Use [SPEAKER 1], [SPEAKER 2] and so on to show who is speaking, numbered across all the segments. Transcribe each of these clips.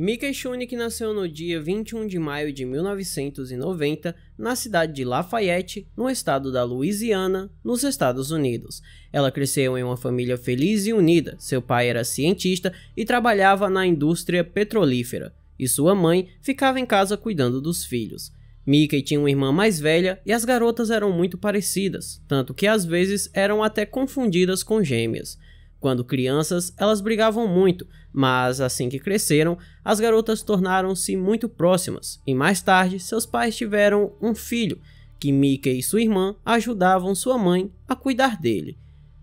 [SPEAKER 1] Mickey Schoenig nasceu no dia 21 de maio de 1990 na cidade de Lafayette, no estado da Louisiana, nos Estados Unidos. Ela cresceu em uma família feliz e unida. Seu pai era cientista e trabalhava na indústria petrolífera, e sua mãe ficava em casa cuidando dos filhos. Mickey tinha uma irmã mais velha e as garotas eram muito parecidas, tanto que às vezes eram até confundidas com gêmeas. Quando crianças, elas brigavam muito, mas assim que cresceram, as garotas tornaram-se muito próximas, e mais tarde seus pais tiveram um filho, que Mickey e sua irmã ajudavam sua mãe a cuidar dele.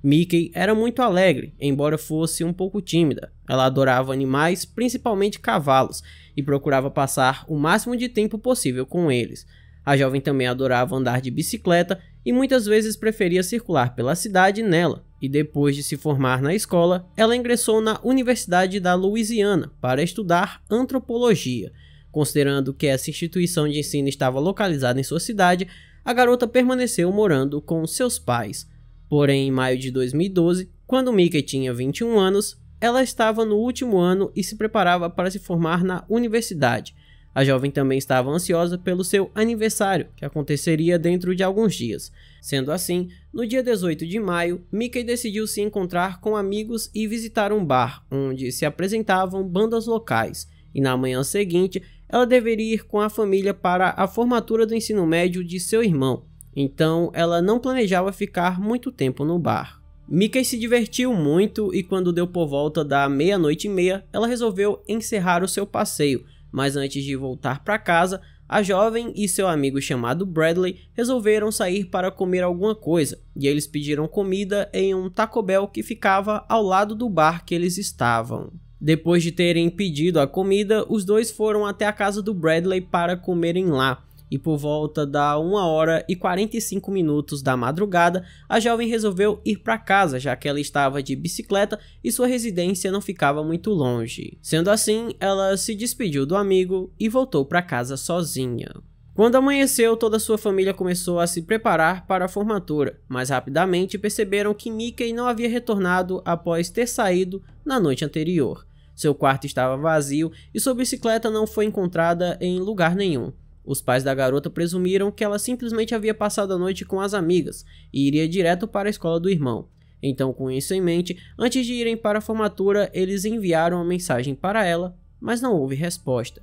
[SPEAKER 1] Mickey era muito alegre, embora fosse um pouco tímida. Ela adorava animais, principalmente cavalos, e procurava passar o máximo de tempo possível com eles. A jovem também adorava andar de bicicleta e muitas vezes preferia circular pela cidade nela, e depois de se formar na escola, ela ingressou na Universidade da Louisiana para estudar antropologia. Considerando que essa instituição de ensino estava localizada em sua cidade, a garota permaneceu morando com seus pais. Porém, em maio de 2012, quando Mickey tinha 21 anos, ela estava no último ano e se preparava para se formar na universidade. A jovem também estava ansiosa pelo seu aniversário, que aconteceria dentro de alguns dias. Sendo assim, no dia 18 de maio, Mickey decidiu se encontrar com amigos e visitar um bar, onde se apresentavam bandas locais, e na manhã seguinte, ela deveria ir com a família para a formatura do ensino médio de seu irmão, então ela não planejava ficar muito tempo no bar. Mickey se divertiu muito e quando deu por volta da 00:30, ela resolveu encerrar o seu passeio, mas antes de voltar para casa, a jovem e seu amigo chamado Bradley resolveram sair para comer alguma coisa, e eles pediram comida em um Taco Bell que ficava ao lado do bar que eles estavam. Depois de terem pedido a comida, os dois foram até a casa do Bradley para comerem lá, e por volta da 1h45 da madrugada, a jovem resolveu ir para casa, já que ela estava de bicicleta e sua residência não ficava muito longe. Sendo assim, ela se despediu do amigo e voltou para casa sozinha. Quando amanheceu, toda a sua família começou a se preparar para a formatura, mas rapidamente perceberam que Mickey não havia retornado após ter saído na noite anterior. Seu quarto estava vazio e sua bicicleta não foi encontrada em lugar nenhum. Os pais da garota presumiram que ela simplesmente havia passado a noite com as amigas e iria direto para a escola do irmão. Então, com isso em mente, antes de irem para a formatura, eles enviaram uma mensagem para ela, mas não houve resposta.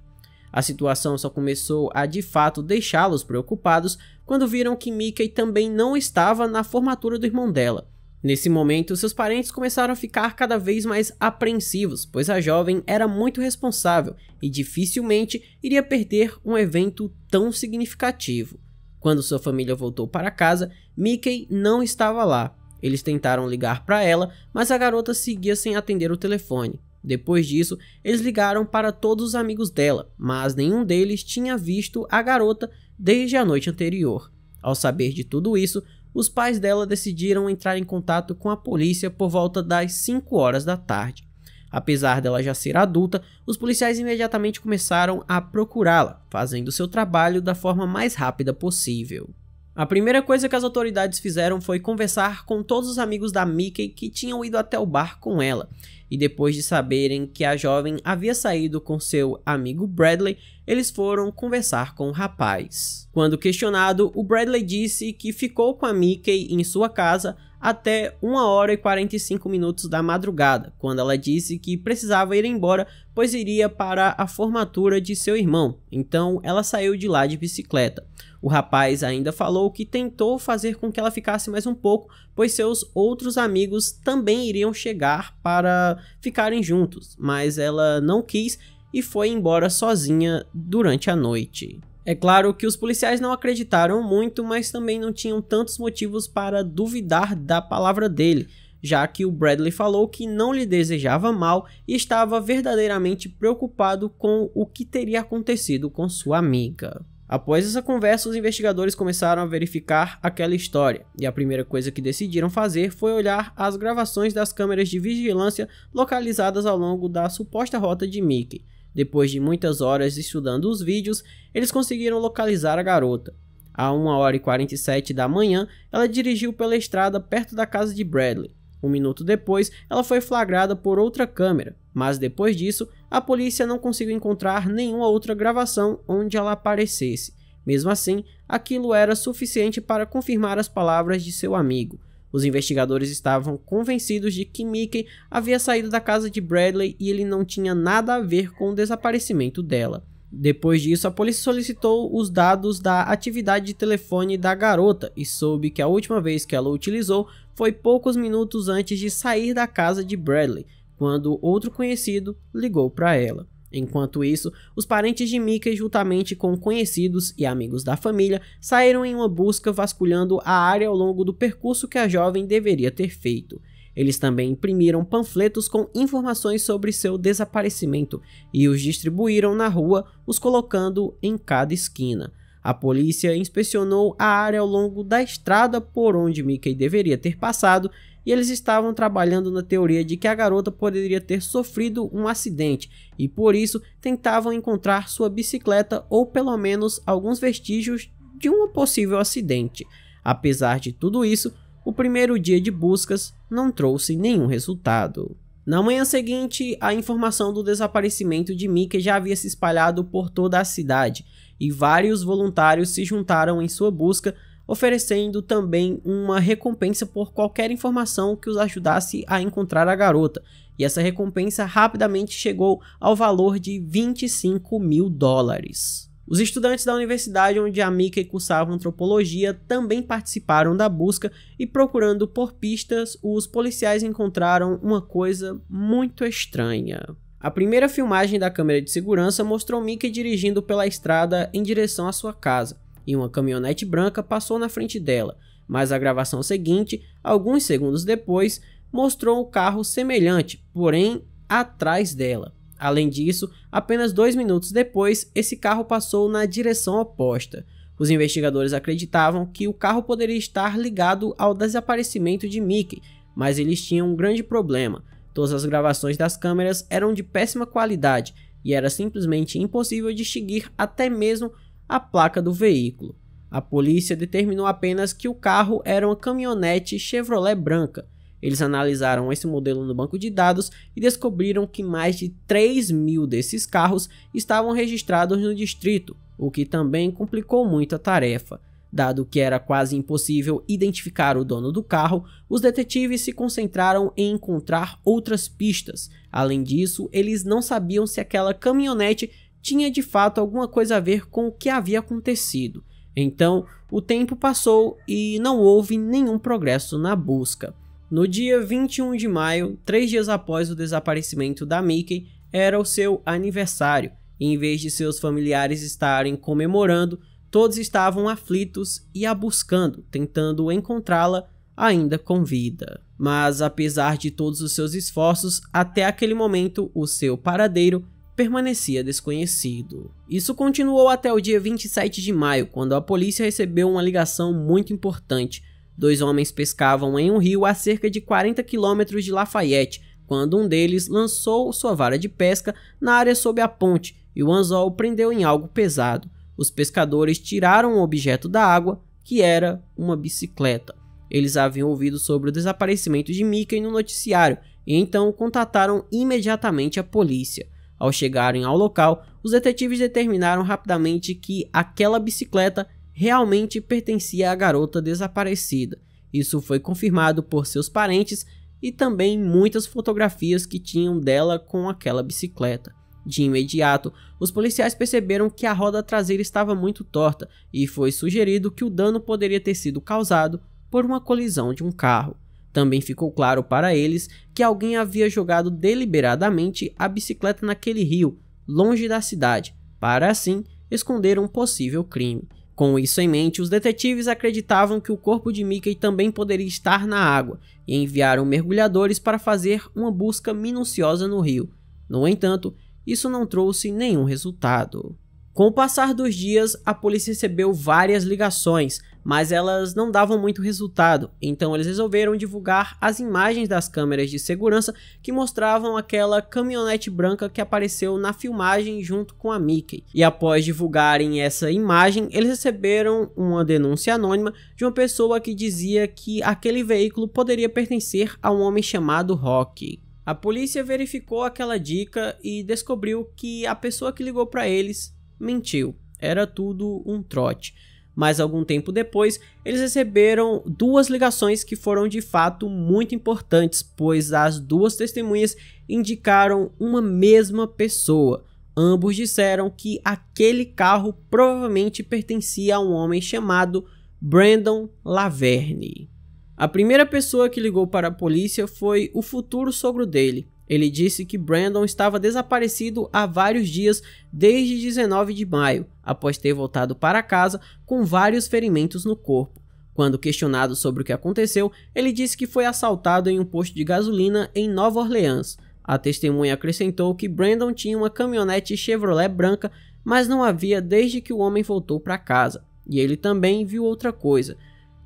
[SPEAKER 1] A situação só começou a de fato deixá-los preocupados quando viram que Mickey também não estava na formatura do irmão dela. Nesse momento, seus parentes começaram a ficar cada vez mais apreensivos, pois a jovem era muito responsável e dificilmente iria perder um evento tão significativo. Quando sua família voltou para casa, Mickey não estava lá. Eles tentaram ligar para ela, mas a garota seguia sem atender o telefone. Depois disso, eles ligaram para todos os amigos dela, mas nenhum deles tinha visto a garota desde a noite anterior. Ao saber de tudo isso, os pais dela decidiram entrar em contato com a polícia por volta das 5 horas da tarde. Apesar dela já ser adulta, os policiais imediatamente começaram a procurá-la, fazendo seu trabalho da forma mais rápida possível. A primeira coisa que as autoridades fizeram foi conversar com todos os amigos da Mickey que tinham ido até o bar com ela, e depois de saberem que a jovem havia saído com seu amigo Bradley, eles foram conversar com o rapaz. Quando questionado, o Bradley disse que ficou com a Mickey em sua casa até 1h45 da madrugada, quando ela disse que precisava ir embora, pois iria para a formatura de seu irmão, então ela saiu de lá de bicicleta. O rapaz ainda falou que tentou fazer com que ela ficasse mais um pouco, pois seus outros amigos também iriam chegar para ficarem juntos, mas ela não quis e foi embora sozinha durante a noite. É claro que os policiais não acreditaram muito, mas também não tinham tantos motivos para duvidar da palavra dele, já que o Bradley falou que não lhe desejava mal e estava verdadeiramente preocupado com o que teria acontecido com sua amiga. Após essa conversa, os investigadores começaram a verificar aquela história, e a primeira coisa que decidiram fazer foi olhar as gravações das câmeras de vigilância localizadas ao longo da suposta rota de Mickey. Depois de muitas horas estudando os vídeos, eles conseguiram localizar a garota. A 1h47 da manhã, ela dirigiu pela estrada perto da casa de Bradley. Um minuto depois, ela foi flagrada por outra câmera, mas depois disso, a polícia não conseguiu encontrar nenhuma outra gravação onde ela aparecesse. Mesmo assim, aquilo era suficiente para confirmar as palavras de seu amigo. Os investigadores estavam convencidos de que Mickey havia saído da casa de Bradley e ele não tinha nada a ver com o desaparecimento dela. Depois disso, a polícia solicitou os dados da atividade de telefone da garota e soube que a última vez que ela o utilizou foi poucos minutos antes de sair da casa de Bradley, quando outro conhecido ligou para ela. Enquanto isso, os parentes de Mickey, juntamente com conhecidos e amigos da família, saíram em uma busca vasculhando a área ao longo do percurso que a jovem deveria ter feito. Eles também imprimiram panfletos com informações sobre seu desaparecimento e os distribuíram na rua, os colocando em cada esquina. A polícia inspecionou a área ao longo da estrada por onde Mickey deveria ter passado e eles estavam trabalhando na teoria de que a garota poderia ter sofrido um acidente e por isso tentavam encontrar sua bicicleta ou pelo menos alguns vestígios de um possível acidente. Apesar de tudo isso, o primeiro dia de buscas não trouxe nenhum resultado. Na manhã seguinte, a informação do desaparecimento de Mickey já havia se espalhado por toda a cidade e vários voluntários se juntaram em sua busca, oferecendo também uma recompensa por qualquer informação que os ajudasse a encontrar a garota, e essa recompensa rapidamente chegou ao valor de $25.000. Os estudantes da universidade onde a Mickey cursava antropologia também participaram da busca e, procurando por pistas, os policiais encontraram uma coisa muito estranha. A primeira filmagem da câmera de segurança mostrou Mickey dirigindo pela estrada em direção à sua casa, e uma caminhonete branca passou na frente dela, mas a gravação seguinte, alguns segundos depois, mostrou um carro semelhante, porém atrás dela. Além disso, apenas 2 minutos depois, esse carro passou na direção oposta. Os investigadores acreditavam que o carro poderia estar ligado ao desaparecimento de Mickey, mas eles tinham um grande problema. Todas as gravações das câmeras eram de péssima qualidade e era simplesmente impossível distinguir até mesmo a placa do veículo. A polícia determinou apenas que o carro era uma caminhonete Chevrolet branca. Eles analisaram esse modelo no banco de dados e descobriram que mais de 3.000 desses carros estavam registrados no distrito, o que também complicou muito a tarefa. Dado que era quase impossível identificar o dono do carro, os detetives se concentraram em encontrar outras pistas. Além disso, eles não sabiam se aquela caminhonete tinha de fato alguma coisa a ver com o que havia acontecido. Então, o tempo passou e não houve nenhum progresso na busca. No dia 21 de maio, 3 dias após o desaparecimento da Mickey, era o seu aniversário, e em vez de seus familiares estarem comemorando, todos estavam aflitos e a buscando, tentando encontrá-la ainda com vida. Mas apesar de todos os seus esforços, até aquele momento o seu paradeiro permanecia desconhecido. Isso continuou até o dia 27 de maio, quando a polícia recebeu uma ligação muito importante. 2 homens pescavam em um rio a cerca de 40 km de Lafayette, quando um deles lançou sua vara de pesca na área sob a ponte e o anzol prendeu em algo pesado. Os pescadores tiraram o objeto da água, que era uma bicicleta. Eles haviam ouvido sobre o desaparecimento de Mickey no noticiário e então contataram imediatamente a polícia. Ao chegarem ao local, os detetives determinaram rapidamente que aquela bicicleta realmente pertencia à garota desaparecida. Isso foi confirmado por seus parentes e também muitas fotografias que tinham dela com aquela bicicleta. De imediato, os policiais perceberam que a roda traseira estava muito torta e foi sugerido que o dano poderia ter sido causado por uma colisão de um carro. Também ficou claro para eles que alguém havia jogado deliberadamente a bicicleta naquele rio, longe da cidade, para assim esconder um possível crime. Com isso em mente, os detetives acreditavam que o corpo de Mickey também poderia estar na água e enviaram mergulhadores para fazer uma busca minuciosa no rio. No entanto, isso não trouxe nenhum resultado. Com o passar dos dias, a polícia recebeu várias ligações, mas elas não davam muito resultado, então eles resolveram divulgar as imagens das câmeras de segurança que mostravam aquela caminhonete branca que apareceu na filmagem junto com a Mickey. E após divulgarem essa imagem, eles receberam uma denúncia anônima de uma pessoa que dizia que aquele veículo poderia pertencer a um homem chamado Rocky. A polícia verificou aquela dica e descobriu que a pessoa que ligou para eles mentiu. Era tudo um trote. Mas algum tempo depois, eles receberam 2 ligações que foram de fato muito importantes, pois as 2 testemunhas indicaram uma mesma pessoa. Ambos disseram que aquele carro provavelmente pertencia a um homem chamado Brandon Laverne. A primeira pessoa que ligou para a polícia foi o futuro sogro dele. Ele disse que Brandon estava desaparecido há vários dias desde 19 de maio, após ter voltado para casa com vários ferimentos no corpo. Quando questionado sobre o que aconteceu, ele disse que foi assaltado em um posto de gasolina em Nova Orleans. A testemunha acrescentou que Brandon tinha uma caminhonete Chevrolet branca, mas não havia desde que o homem voltou para casa. E ele também viu outra coisa.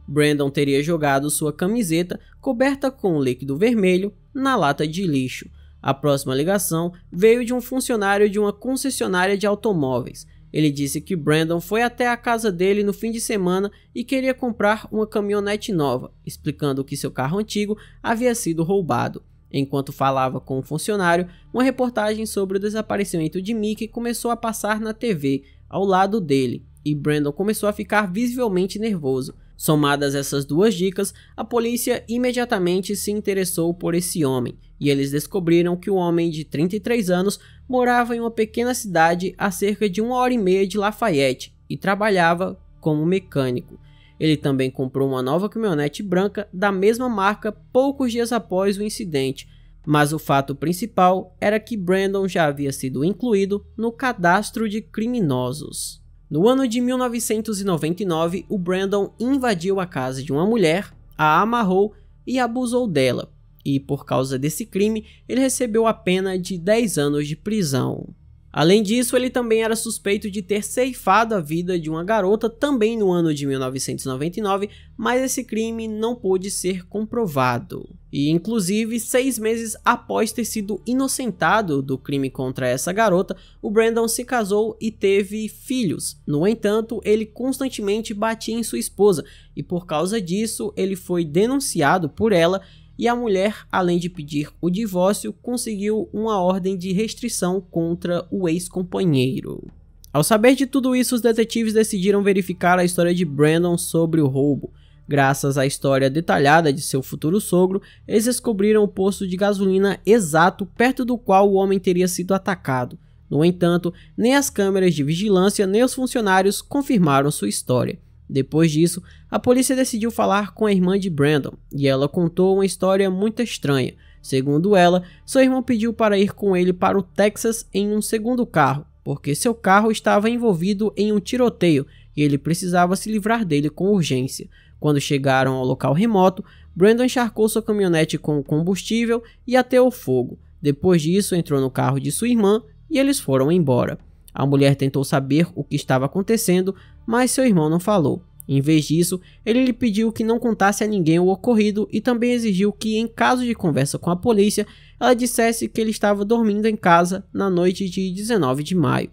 [SPEAKER 1] Brandon teria jogado sua camiseta, coberta com líquido vermelho, na lata de lixo. A próxima ligação veio de um funcionário de uma concessionária de automóveis. Ele disse que Brandon foi até a casa dele no fim de semana e queria comprar uma caminhonete nova, explicando que seu carro antigo havia sido roubado. Enquanto falava com o funcionário, uma reportagem sobre o desaparecimento de Mickey começou a passar na TV, ao lado dele, e Brandon começou a ficar visivelmente nervoso. Somadas essas 2 dicas, a polícia imediatamente se interessou por esse homem, e eles descobriram que o homem de 33 anos morava em uma pequena cidade a cerca de 1h30 de Lafayette e trabalhava como mecânico. Ele também comprou uma nova caminhonete branca da mesma marca poucos dias após o incidente, mas o fato principal era que Brandon já havia sido incluído no cadastro de criminosos. No ano de 1999, o Brandon invadiu a casa de uma mulher, a amarrou e abusou dela, e por causa desse crime, ele recebeu a pena de 10 anos de prisão. Além disso, ele também era suspeito de ter ceifado a vida de uma garota também no ano de 1999, mas esse crime não pôde ser comprovado. E inclusive, 6 meses após ter sido inocentado do crime contra essa garota, o Brandon se casou e teve filhos. No entanto, ele constantemente batia em sua esposa e por causa disso, ele foi denunciado por ela. E a mulher, além de pedir o divórcio, conseguiu uma ordem de restrição contra o ex-companheiro. Ao saber de tudo isso, os detetives decidiram verificar a história de Brandon sobre o roubo. Graças à história detalhada de seu futuro sogro, eles descobriram o posto de gasolina exato perto do qual o homem teria sido atacado. No entanto, nem as câmeras de vigilância nem os funcionários confirmaram sua história. Depois disso, a polícia decidiu falar com a irmã de Brandon, e ela contou uma história muito estranha. Segundo ela, seu irmão pediu para ir com ele para o Texas em um segundo carro, porque seu carro estava envolvido em um tiroteio e ele precisava se livrar dele com urgência. Quando chegaram ao local remoto, Brandon encharcou sua caminhonete com combustível e ateou fogo. Depois disso, entrou no carro de sua irmã e eles foram embora. A mulher tentou saber o que estava acontecendo, mas seu irmão não falou. Em vez disso, ele lhe pediu que não contasse a ninguém o ocorrido e também exigiu que, em caso de conversa com a polícia, ela dissesse que ele estava dormindo em casa na noite de 19 de maio.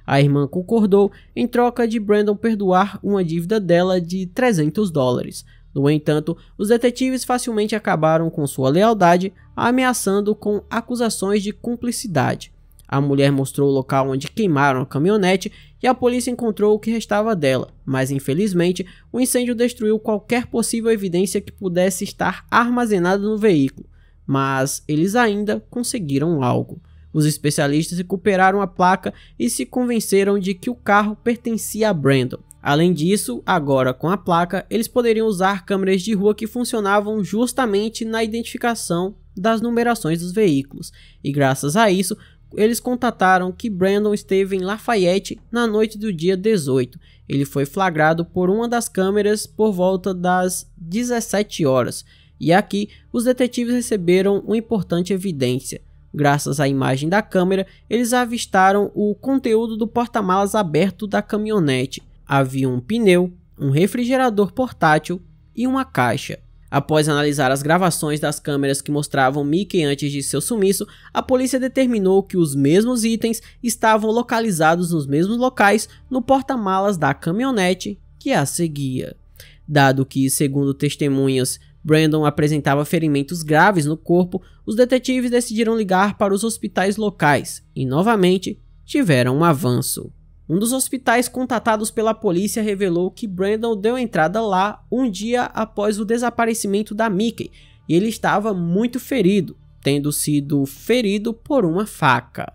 [SPEAKER 1] A irmã concordou em troca de Brandon perdoar uma dívida dela de $300. No entanto, os detetives facilmente acabaram com sua lealdade, ameaçando com acusações de cumplicidade. A mulher mostrou o local onde queimaram a caminhonete e a polícia encontrou o que restava dela, mas infelizmente o incêndio destruiu qualquer possível evidência que pudesse estar armazenada no veículo, mas eles ainda conseguiram algo. Os especialistas recuperaram a placa e se convenceram de que o carro pertencia a Brandon. Além disso, agora com a placa, eles poderiam usar câmeras de rua que funcionavam justamente na identificação das numerações dos veículos, e graças a isso, eles contataram que Brandon esteve em Lafayette na noite do dia 18. Ele foi flagrado por uma das câmeras por volta das 17 horas. E aqui, os detetives receberam uma importante evidência. Graças à imagem da câmera, eles avistaram o conteúdo do porta-malas aberto da caminhonete. Havia um pneu, um refrigerador portátil e uma caixa. Após analisar as gravações das câmeras que mostravam Mickey antes de seu sumiço, a polícia determinou que os mesmos itens estavam localizados nos mesmos locais no porta-malas da caminhonete que a seguia. Dado que, segundo testemunhas, Brandon apresentava ferimentos graves no corpo, os detetives decidiram ligar para os hospitais locais e, novamente, tiveram um avanço. Um dos hospitais contatados pela polícia revelou que Brandon deu entrada lá um dia após o desaparecimento da Mickey e ele estava muito ferido, tendo sido ferido por uma faca.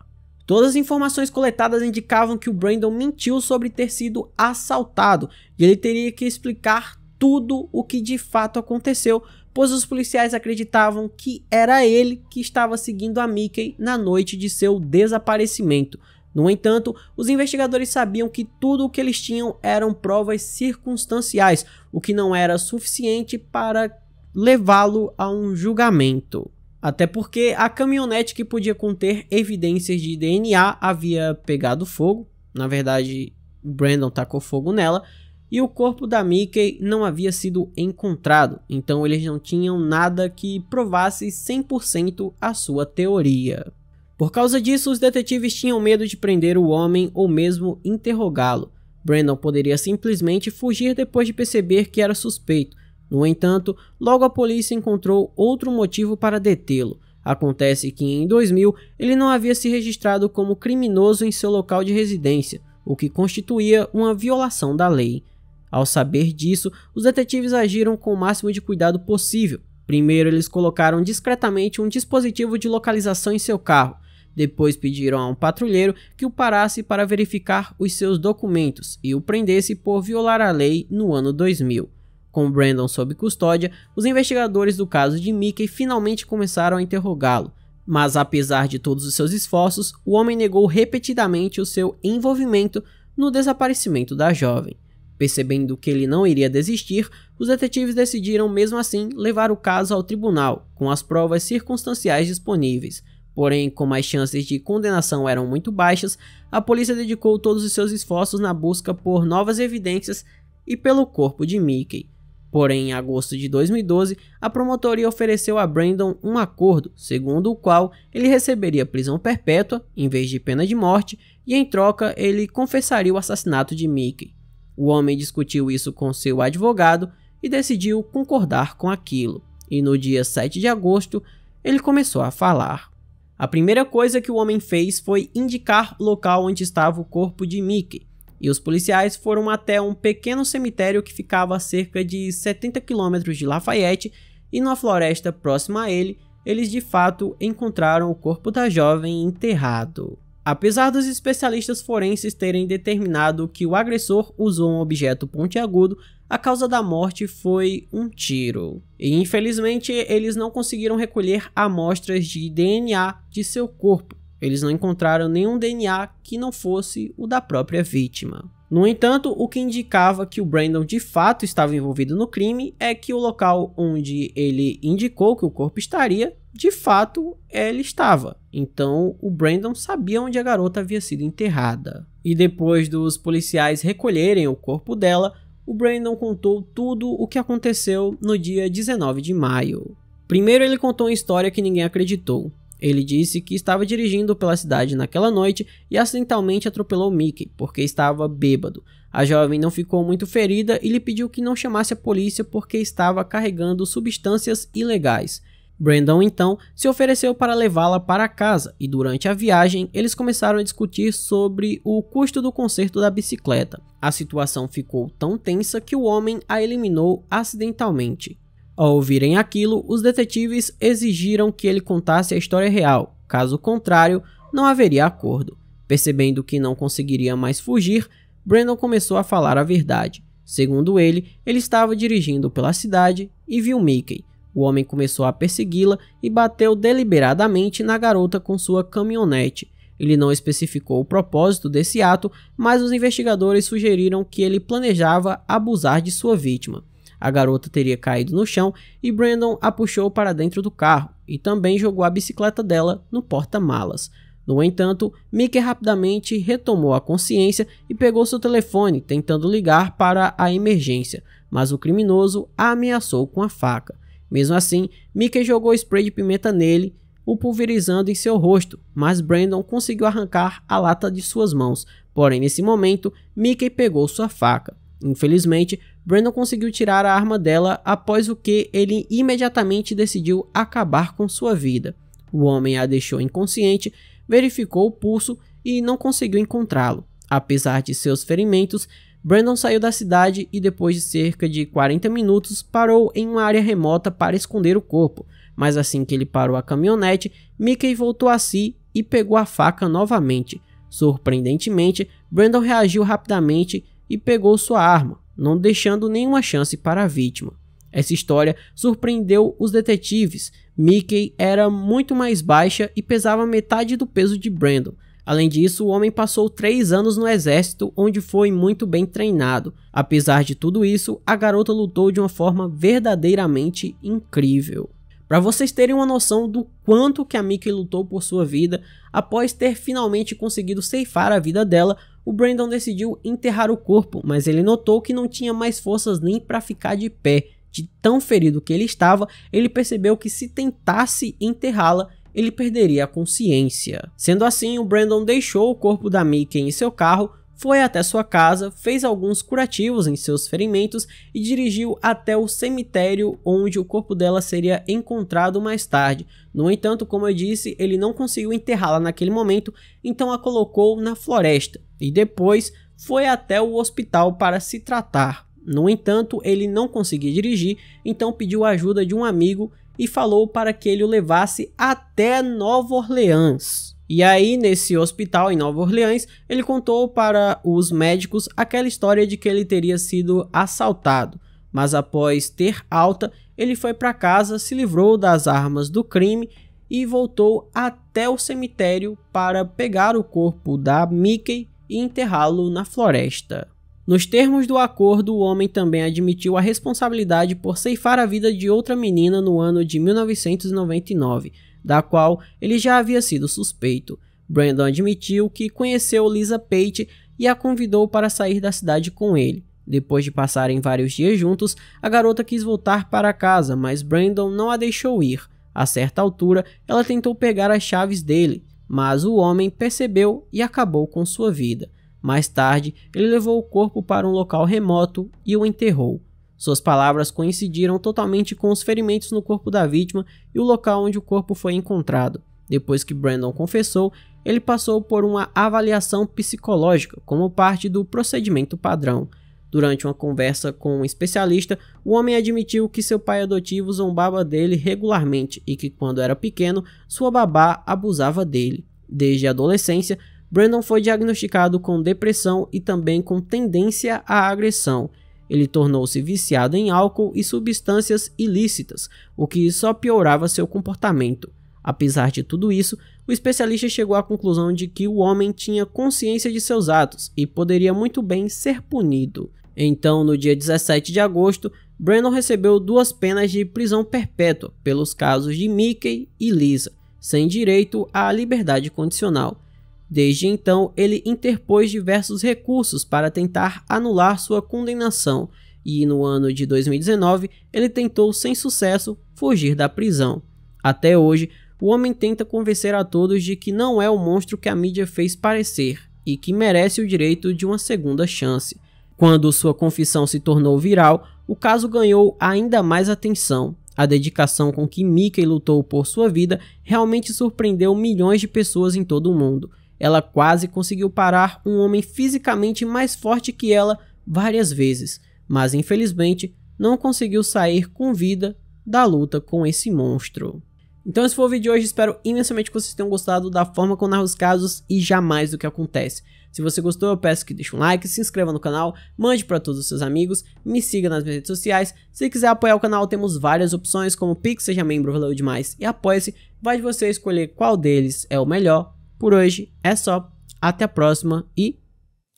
[SPEAKER 1] Todas as informações coletadas indicavam que o Brandon mentiu sobre ter sido assaltado e ele teria que explicar tudo o que de fato aconteceu, pois os policiais acreditavam que era ele que estava seguindo a Mickey na noite de seu desaparecimento. No entanto, os investigadores sabiam que tudo o que eles tinham eram provas circunstanciais, o que não era suficiente para levá-lo a um julgamento. Até porque a caminhonete que podia conter evidências de DNA havia pegado fogo, na verdade, Brandon tacou fogo nela, e o corpo da Mickey não havia sido encontrado, então eles não tinham nada que provasse 100% a sua teoria. Por causa disso, os detetives tinham medo de prender o homem ou mesmo interrogá-lo. Brandon poderia simplesmente fugir depois de perceber que era suspeito. No entanto, logo a polícia encontrou outro motivo para detê-lo. Acontece que em 2000 ele não havia se registrado como criminoso em seu local de residência, o que constituía uma violação da lei. Ao saber disso, os detetives agiram com o máximo de cuidado possível. Primeiro, eles colocaram discretamente um dispositivo de localização em seu carro. Depois pediram a um patrulheiro que o parasse para verificar os seus documentos e o prendesse por violar a lei no ano 2000. Com Brandon sob custódia, os investigadores do caso de Mickey finalmente começaram a interrogá-lo. Mas apesar de todos os seus esforços, o homem negou repetidamente o seu envolvimento no desaparecimento da jovem. Percebendo que ele não iria desistir, os detetives decidiram mesmo assim levar o caso ao tribunal, com as provas circunstanciais disponíveis. Porém, como as chances de condenação eram muito baixas, a polícia dedicou todos os seus esforços na busca por novas evidências e pelo corpo de Mickey. Porém, em agosto de 2012, a promotoria ofereceu a Brandon um acordo, segundo o qual ele receberia prisão perpétua, em vez de pena de morte, e em troca ele confessaria o assassinato de Mickey. O homem discutiu isso com seu advogado e decidiu concordar com aquilo, e no dia 7 de agosto, ele começou a falar. A primeira coisa que o homem fez foi indicar o local onde estava o corpo de Mickey, e os policiais foram até um pequeno cemitério que ficava a cerca de 70 km de Lafayette, e numa floresta próxima a ele, eles de fato encontraram o corpo da jovem enterrado. Apesar dos especialistas forenses terem determinado que o agressor usou um objeto pontiagudo, a causa da morte foi um tiro. E infelizmente eles não conseguiram recolher amostras de DNA de seu corpo. Eles não encontraram nenhum DNA que não fosse o da própria vítima. No entanto, o que indicava que o Brandon de fato estava envolvido no crime é que o local onde ele indicou que o corpo estaria, de fato, ele estava. Então, o Brandon sabia onde a garota havia sido enterrada. E depois dos policiais recolherem o corpo dela, o Brandon contou tudo o que aconteceu no dia 19 de maio. Primeiro, ele contou uma história que ninguém acreditou. Ele disse que estava dirigindo pela cidade naquela noite e acidentalmente atropelou Mickey, porque estava bêbado. A jovem não ficou muito ferida e lhe pediu que não chamasse a polícia porque estava carregando substâncias ilegais. Brandon então se ofereceu para levá-la para casa e durante a viagem eles começaram a discutir sobre o custo do conserto da bicicleta. A situação ficou tão tensa que o homem a eliminou acidentalmente. Ao ouvirem aquilo, os detetives exigiram que ele contasse a história real, caso contrário, não haveria acordo. Percebendo que não conseguiria mais fugir, Brandon começou a falar a verdade. Segundo ele estava dirigindo pela cidade e viu Mickey. O homem começou a persegui-la e bateu deliberadamente na garota com sua caminhonete. Ele não especificou o propósito desse ato, mas os investigadores sugeriram que ele planejava abusar de sua vítima. A garota teria caído no chão e Brandon a puxou para dentro do carro e também jogou a bicicleta dela no porta-malas. No entanto, Mickey rapidamente retomou a consciência e pegou seu telefone tentando ligar para a emergência, mas o criminoso a ameaçou com a faca. Mesmo assim, Mickey jogou spray de pimenta nele, o pulverizando em seu rosto, mas Brandon conseguiu arrancar a lata de suas mãos. Porém, nesse momento, Mickey pegou sua faca. Infelizmente, Brandon conseguiu tirar a arma dela, após o que ele imediatamente decidiu acabar com sua vida. O homem a deixou inconsciente, verificou o pulso e não conseguiu encontrá-lo. Apesar de seus ferimentos, Brandon saiu da cidade e depois de cerca de 40 minutos parou em uma área remota para esconder o corpo, mas assim que ele parou a caminhonete, Mickey voltou a si e pegou a faca novamente. Surpreendentemente, Brandon reagiu rapidamente e pegou sua arma, não deixando nenhuma chance para a vítima. Essa história surpreendeu os detetives. Mickey era muito mais baixa e pesava metade do peso de Brandon. Além disso, o homem passou 3 anos no exército, onde foi muito bem treinado. Apesar de tudo isso, a garota lutou de uma forma verdadeiramente incrível. Para vocês terem uma noção do quanto que a Mickey lutou por sua vida, após ter finalmente conseguido ceifar a vida dela, o Brandon decidiu enterrar o corpo, mas ele notou que não tinha mais forças nem para ficar de pé. De tão ferido que ele estava, ele percebeu que se tentasse enterrá-la, ele perderia a consciência. Sendo assim, o Brandon deixou o corpo da Mickey em seu carro, foi até sua casa, fez alguns curativos em seus ferimentos e dirigiu até o cemitério onde o corpo dela seria encontrado mais tarde. No entanto, como eu disse, ele não conseguiu enterrá-la naquele momento, então a colocou na floresta e depois foi até o hospital para se tratar. No entanto, ele não conseguia dirigir, então pediu a ajuda de um amigo e falou para que ele o levasse até Nova Orleans. E aí, nesse hospital em Nova Orleans, ele contou para os médicos aquela história de que ele teria sido assaltado. Mas após ter alta, ele foi para casa, se livrou das armas do crime e voltou até o cemitério para pegar o corpo da Mickey e enterrá-lo na floresta. Nos termos do acordo, o homem também admitiu a responsabilidade por ceifar a vida de outra menina no ano de 1999, da qual ele já havia sido suspeito. Brandon admitiu que conheceu Lisa Pate e a convidou para sair da cidade com ele. Depois de passarem vários dias juntos, a garota quis voltar para casa, mas Brandon não a deixou ir. A certa altura, ela tentou pegar as chaves dele, mas o homem percebeu e acabou com sua vida. Mais tarde, ele levou o corpo para um local remoto e o enterrou. Suas palavras coincidiram totalmente com os ferimentos no corpo da vítima e o local onde o corpo foi encontrado. Depois que Brandon confessou, ele passou por uma avaliação psicológica como parte do procedimento padrão. Durante uma conversa com um especialista, o homem admitiu que seu pai adotivo zombava dele regularmente e que, quando era pequeno, sua babá abusava dele. Desde a adolescência, Brandon foi diagnosticado com depressão e também com tendência à agressão. Ele tornou-se viciado em álcool e substâncias ilícitas, o que só piorava seu comportamento. Apesar de tudo isso, o especialista chegou à conclusão de que o homem tinha consciência de seus atos e poderia muito bem ser punido. Então, no dia 17 de agosto, Brandon recebeu 2 penas de prisão perpétua pelos casos de Mickey e Lisa, sem direito à liberdade condicional. Desde então, ele interpôs diversos recursos para tentar anular sua condenação e, no ano de 2019, ele tentou sem sucesso fugir da prisão. Até hoje, o homem tenta convencer a todos de que não é o monstro que a mídia fez parecer e que merece o direito de uma segunda chance. Quando sua confissão se tornou viral, o caso ganhou ainda mais atenção. A dedicação com que Mickey lutou por sua vida realmente surpreendeu milhões de pessoas em todo o mundo. Ela quase conseguiu parar um homem fisicamente mais forte que ela várias vezes, mas infelizmente não conseguiu sair com vida da luta com esse monstro. Então esse foi o vídeo de hoje, espero imensamente que vocês tenham gostado da forma como eu narro os casos e jamais do que acontece. Se você gostou, eu peço que deixe um like, se inscreva no canal, mande para todos os seus amigos, me siga nas minhas redes sociais. Se quiser apoiar o canal, temos várias opções como Pix, seja membro, valeu demais e apoie-se. Vai de você escolher qual deles é o melhor. Por hoje é só, até a próxima e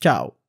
[SPEAKER 1] tchau!